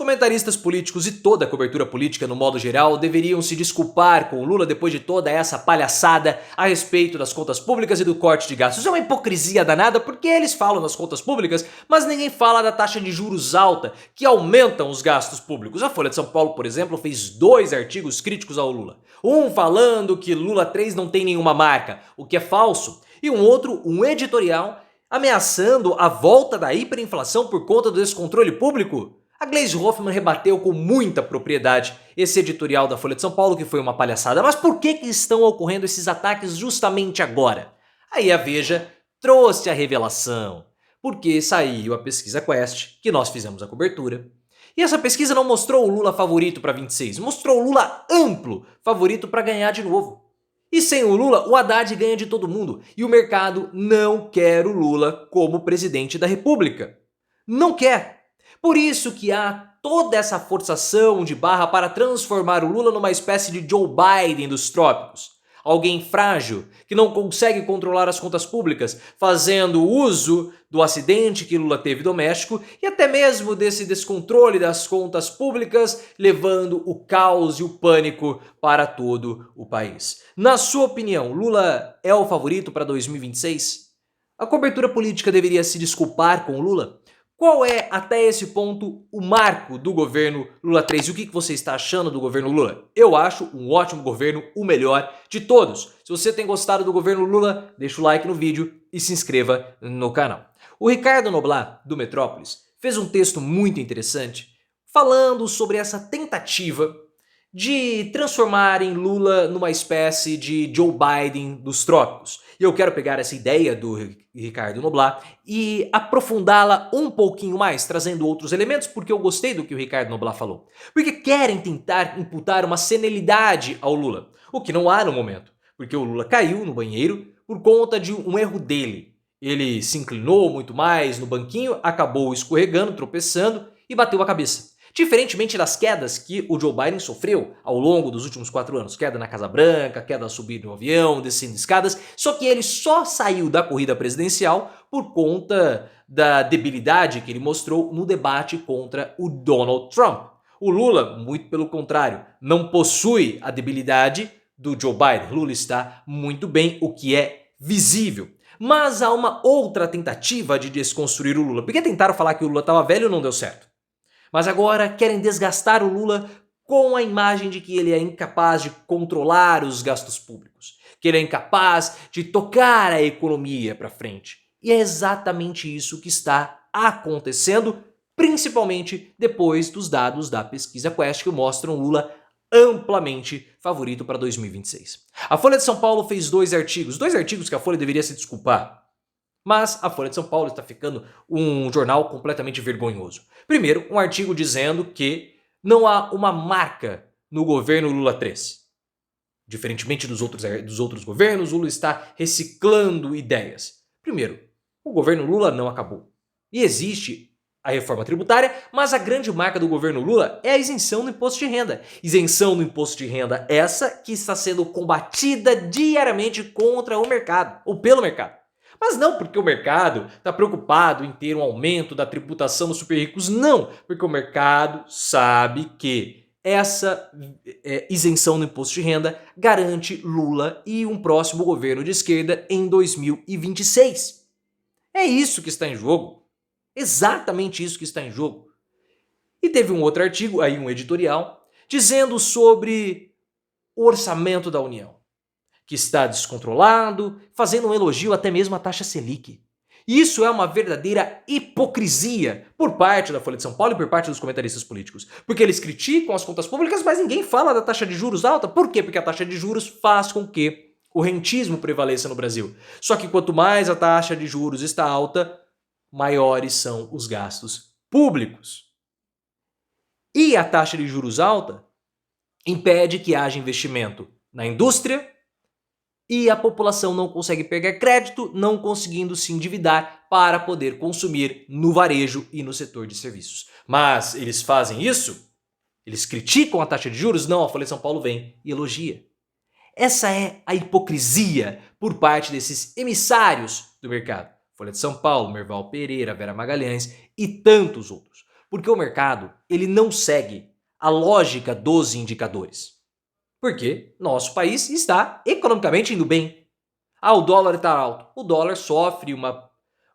comentaristas políticos e toda a cobertura política no modo geral deveriam se desculpar com o Lula depois de toda essa palhaçada a respeito das contas públicas e do corte de gastos. É uma hipocrisia danada porque eles falam das contas públicas, mas ninguém fala da taxa de juros alta que aumentam os gastos públicos. A Folha de São Paulo, por exemplo, fez 2 artigos críticos ao Lula. Um falando que Lula 3 não tem nenhuma marca, o que é falso, e um outro, um editorial, ameaçando a volta da hiperinflação por conta do descontrole público. A Gleisi Hoffmann rebateu com muita propriedade esse editorial da Folha de São Paulo, que foi uma palhaçada. Mas por que estão ocorrendo esses ataques justamente agora? Aí a Veja trouxe a revelação, porque saiu a pesquisa Quest, que nós fizemos a cobertura. E essa pesquisa não mostrou o Lula favorito para 26, mostrou o Lula amplo favorito para ganhar de novo. E sem o Lula, o Haddad ganha de todo mundo. E o mercado não quer o Lula como presidente da República. Não quer. Por isso que há toda essa forçação de barra para transformar o Lula numa espécie de Joe Biden dos trópicos. Alguém frágil, que não consegue controlar as contas públicas, fazendo uso do acidente que Lula teve doméstico e até mesmo desse descontrole das contas públicas, levando o caos e o pânico para todo o país. Na sua opinião, Lula é o favorito para 2026? A cobertura política deveria se desculpar com o Lula? Qual é, até esse ponto, o marco do governo Lula 3? E o que você está achando do governo Lula? Eu acho um ótimo governo, o melhor de todos. Se você tem gostado do governo Lula, deixa o like no vídeo e se inscreva no canal. O Ricardo Noblat, do Metrópolis, fez um texto muito interessante falando sobre essa tentativa de transformarem Lula numa espécie de Joe Biden dos trópicos. E eu quero pegar essa ideia do Ricardo Noblat e aprofundá-la um pouquinho mais, trazendo outros elementos, porque eu gostei do que o Ricardo Noblat falou. Porque querem tentar imputar uma senilidade ao Lula, o que não há no momento, porque o Lula caiu no banheiro por conta de um erro dele. Ele se inclinou muito mais no banquinho, acabou escorregando, tropeçando e bateu a cabeça. Diferentemente das quedas que o Joe Biden sofreu ao longo dos últimos 4 anos, queda na Casa Branca, queda ao subir no avião, descendo escadas, só que ele só saiu da corrida presidencial por conta da debilidade que ele mostrou no debate contra o Donald Trump. O Lula, muito pelo contrário, não possui a debilidade do Joe Biden. Lula está muito bem, o que é visível. Mas há uma outra tentativa de desconstruir o Lula, porque tentaram falar que o Lula estava velho e não deu certo. Mas agora querem desgastar o Lula com a imagem de que ele é incapaz de controlar os gastos públicos, que ele é incapaz de tocar a economia para frente. E é exatamente isso que está acontecendo, principalmente depois dos dados da pesquisa Quest que mostram o Lula amplamente favorito para 2026. A Folha de São Paulo fez 2 artigos que a Folha deveria se desculpar. Mas a Folha de São Paulo está ficando um jornal completamente vergonhoso. Primeiro, um artigo dizendo que não há uma marca no governo Lula 3. Diferentemente dos outros governos, o Lula está reciclando ideias. Primeiro, o governo Lula não acabou. E existe a reforma tributária, mas a grande marca do governo Lula é a isenção do imposto de renda. Isenção do imposto de renda essa que está sendo combatida diariamente contra o mercado, ou pelo mercado. Mas não porque o mercado está preocupado em ter um aumento da tributação dos super ricos, não, porque o mercado sabe que essa isenção do imposto de renda garante Lula e um próximo governo de esquerda em 2026. É isso que está em jogo, exatamente isso que está em jogo. E teve um outro artigo, aí um editorial, dizendo sobre o orçamento da União, que está descontrolado, fazendo um elogio até mesmo à taxa Selic. Isso é uma verdadeira hipocrisia por parte da Folha de São Paulo e por parte dos comentaristas políticos. Porque eles criticam as contas públicas, mas ninguém fala da taxa de juros alta. Por quê? Porque a taxa de juros faz com que o rentismo prevaleça no Brasil. Só que quanto mais a taxa de juros está alta, maiores são os gastos públicos. E a taxa de juros alta impede que haja investimento na indústria, e a população não consegue pegar crédito, não conseguindo se endividar para poder consumir no varejo e no setor de serviços. Mas eles fazem isso? Eles criticam a taxa de juros? Não, a Folha de São Paulo vem e elogia. Essa é a hipocrisia por parte desses emissários do mercado. Folha de São Paulo, Merval Pereira, Vera Magalhães e tantos outros. Porque o mercado, ele não segue a lógica dos indicadores. Porque nosso país está economicamente indo bem. Ah, o dólar está alto. O dólar sofre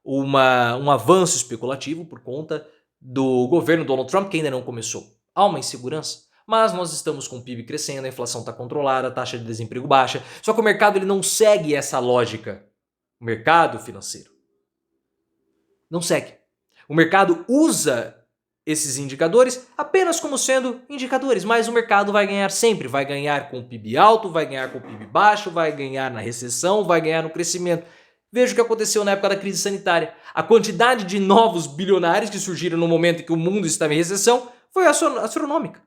um avanço especulativo por conta do governo Donald Trump, que ainda não começou. Há uma insegurança. Mas nós estamos com o PIB crescendo, a inflação está controlada, a taxa de desemprego baixa. Só que o mercado ele não segue essa lógica. O mercado financeiro não segue. O mercado usa esses indicadores apenas como sendo indicadores, mas o mercado vai ganhar sempre. Vai ganhar com o PIB alto, vai ganhar com o PIB baixo, vai ganhar na recessão, vai ganhar no crescimento. Veja o que aconteceu na época da crise sanitária. A quantidade de novos bilionários que surgiram no momento em que o mundo estava em recessão foi astronômica.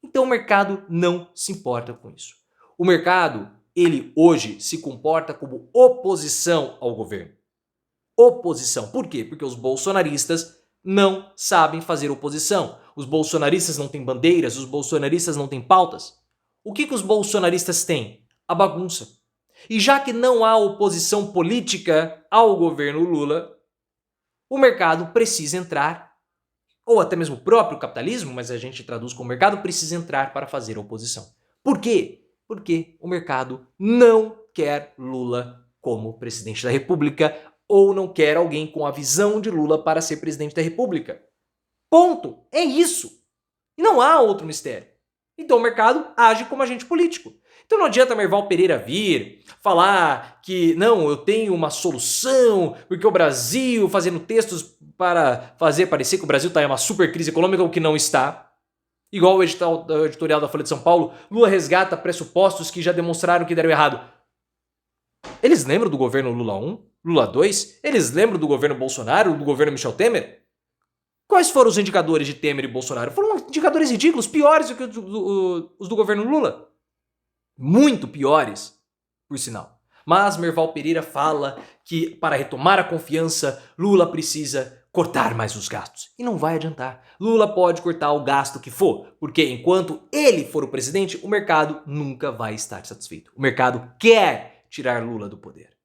Então o mercado não se importa com isso. O mercado, ele hoje se comporta como oposição ao governo. Oposição. Por quê? Porque os bolsonaristas não sabem fazer oposição. Os bolsonaristas não têm bandeiras, os bolsonaristas não têm pautas. O que os bolsonaristas têm? A bagunça. E já que não há oposição política ao governo Lula, o mercado precisa entrar, ou até mesmo o próprio capitalismo, mas a gente traduz como mercado, precisa entrar para fazer oposição. Por quê? Porque o mercado não quer Lula como presidente da República ou não quer alguém com a visão de Lula para ser presidente da República. Ponto. É isso. E não há outro mistério. Então o mercado age como agente político. Então não adianta Merval Pereira vir falar que não, eu tenho uma solução, porque o Brasil, fazendo textos para fazer parecer que o Brasil está em uma super crise econômica, o que não está. Igual o editorial da Folha de São Paulo, Lula resgata pressupostos que já demonstraram que deram errado. Eles lembram do governo Lula 1, Lula 2? Eles lembram do governo Bolsonaro, do governo Michel Temer? Quais foram os indicadores de Temer e Bolsonaro? Foram indicadores ridículos, piores do que os do governo Lula. Muito piores, por sinal. Mas Merval Pereira fala que para retomar a confiança, Lula precisa cortar mais os gastos. E não vai adiantar. Lula pode cortar o gasto que for, porque enquanto ele for o presidente, o mercado nunca vai estar satisfeito. O mercado quer tirar Lula do poder.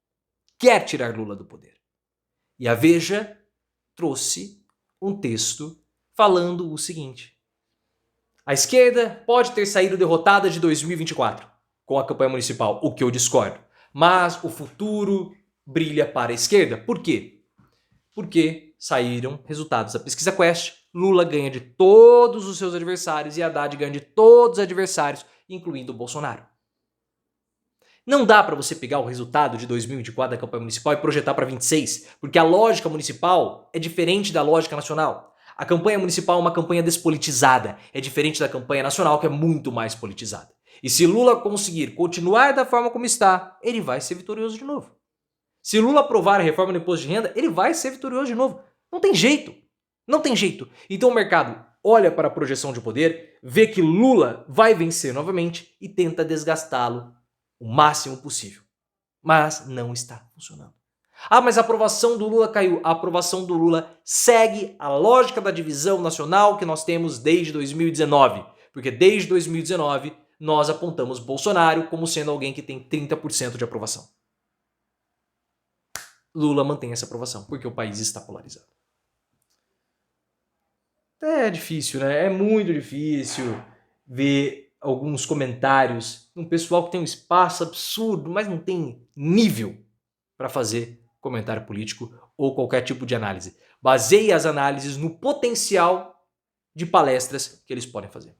Quer tirar Lula do poder. E a Veja trouxe um texto falando o seguinte: a esquerda pode ter saído derrotada de 2024 com a campanha municipal, o que eu discordo. Mas o futuro brilha para a esquerda. Por quê? Porque saíram resultados da pesquisa Quest. Lula ganha de todos os seus adversários e Haddad ganha de todos os adversários, incluindo o Bolsonaro. Não dá para você pegar o resultado de 2024 da campanha municipal e projetar para 26, porque a lógica municipal é diferente da lógica nacional. A campanha municipal é uma campanha despolitizada, é diferente da campanha nacional, que é muito mais politizada. E se Lula conseguir continuar da forma como está, ele vai ser vitorioso de novo. Se Lula aprovar a reforma do imposto de renda, ele vai ser vitorioso de novo. Não tem jeito. Não tem jeito. Então o mercado olha para a projeção de poder, vê que Lula vai vencer novamente e tenta desgastá-lo o máximo possível. Mas não está funcionando. Ah, mas a aprovação do Lula caiu. A aprovação do Lula segue a lógica da divisão nacional que nós temos desde 2019. Porque desde 2019 nós apontamos Bolsonaro como sendo alguém que tem 30% de aprovação. Lula mantém essa aprovação, porque o país está polarizado. É difícil, né? É muito difícil ver alguns comentários de um pessoal que tem um espaço absurdo, mas não tem nível para fazer comentário político ou qualquer tipo de análise. Baseie as análises no potencial de palestras que eles podem fazer.